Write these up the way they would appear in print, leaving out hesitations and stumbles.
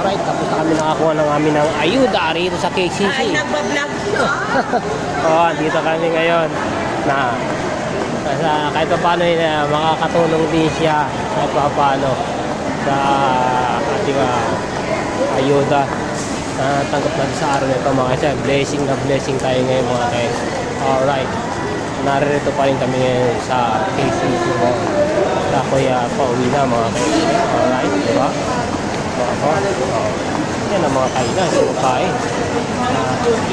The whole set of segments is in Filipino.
Alright, tapos na kami nakakuha ng amin ng ayuda rito sa KCC. Ay, nagbablog. Dito kami ngayon na kahit pa paano makakatulong din siya kahit pa paano sa ating ayuda na tanggap natin sa araw nito mga kasi blessing na blessing tayo ngayon mga guys. Alright, naririto pa rin kami ngayon sa KCC mo. Kuya pauwi na mga guys. Alright, diba? Yan ang mga kainan, kain.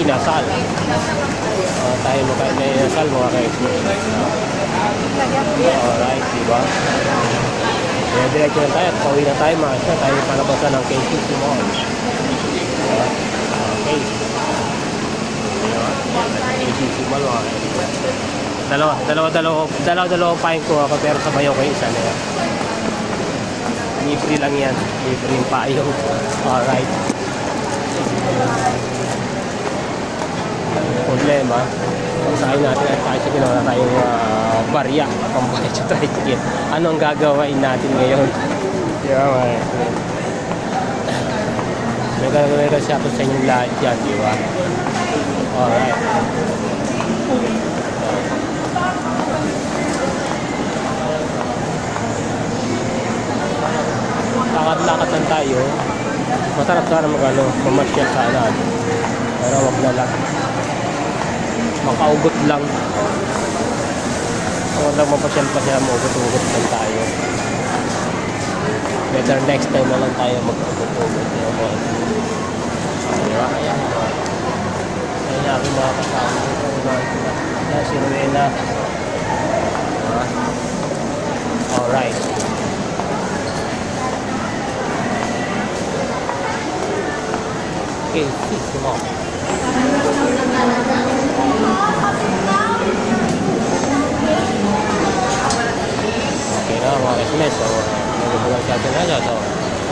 Inasal. Tayo makain na inasal mga guys. Alright, diba? Kaya diretso na tayo at pauwi na tayo mga guys. Tayo palabasan ng KCC mo. Okay. KCC mo mga guys. Dalawa pain ko ako pero sabay ko yung isa na yan. Libre lang yan. Libre yung payong. Alright. Problema. Pagsakin natin ay tricycle na tayong barya. Pambayad sa tricycle. Anong gagawin natin ngayon? Diba? May gagawin kasi ako sa inyong lahat yan. Diba? Alright. Lakad-lakad lang tayo. Masarap sana mamasyal sana. Pero wag na lang. Makaugot lang. Huwag lang mapasyal pa siya, maugot-ugot lang tayo. Better next time na lang tayo mag-ugot-ugot. Diba? Ayan. Ayan yung aking mga kasama. Ayan si Rowena. Alright. Okay, see mo. Okay na mga kaismen. So, nagbubulang sa atin na. So,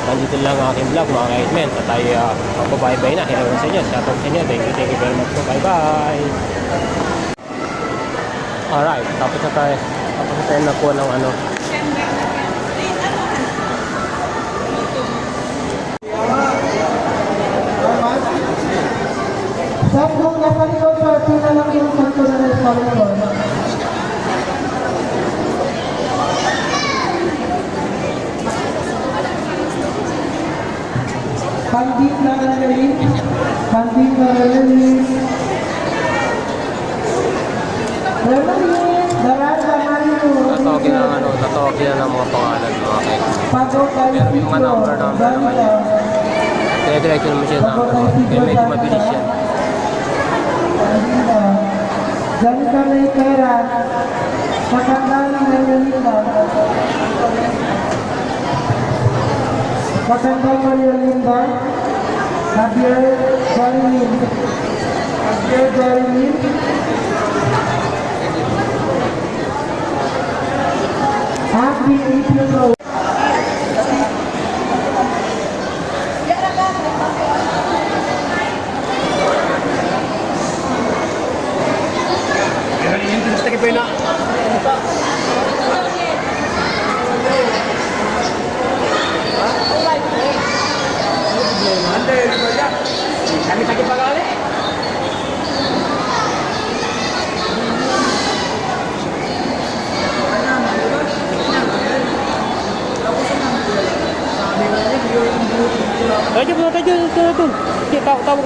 nandito lang ang aking vlog mga kaismen. So, tayo magbabay-bye na. Hello sa inyo. Shout out sa inyo. Thank you very much po. Bye-bye. Alright, tapos na tayo nakuha ng ano. Sa kung nasa likod sa sila lang yung santo na nagpapalon. Pandit na nalalim. Pandit na nalalim. Nalalim. Narasa Mario. Tatawagin na ng mga pangalan mga kayo. Pero yung mga number naman yun. Kaya diretso naman siya number. Kaya medyo mabilis yan. Diyan ka may pera. Pakandang Mayolinda. Pakandang Mayolinda. Javier Jorin. Javier Jorin. Happy April. Kami sakit pagkali.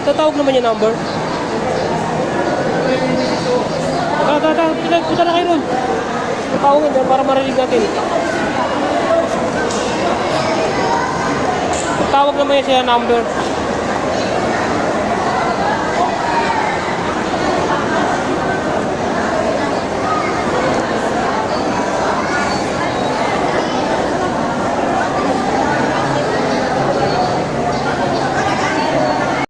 Tatawag naman yung number. Punta na kayo ron. Tatawagin para marinig natin. Tatawag naman yung siya number.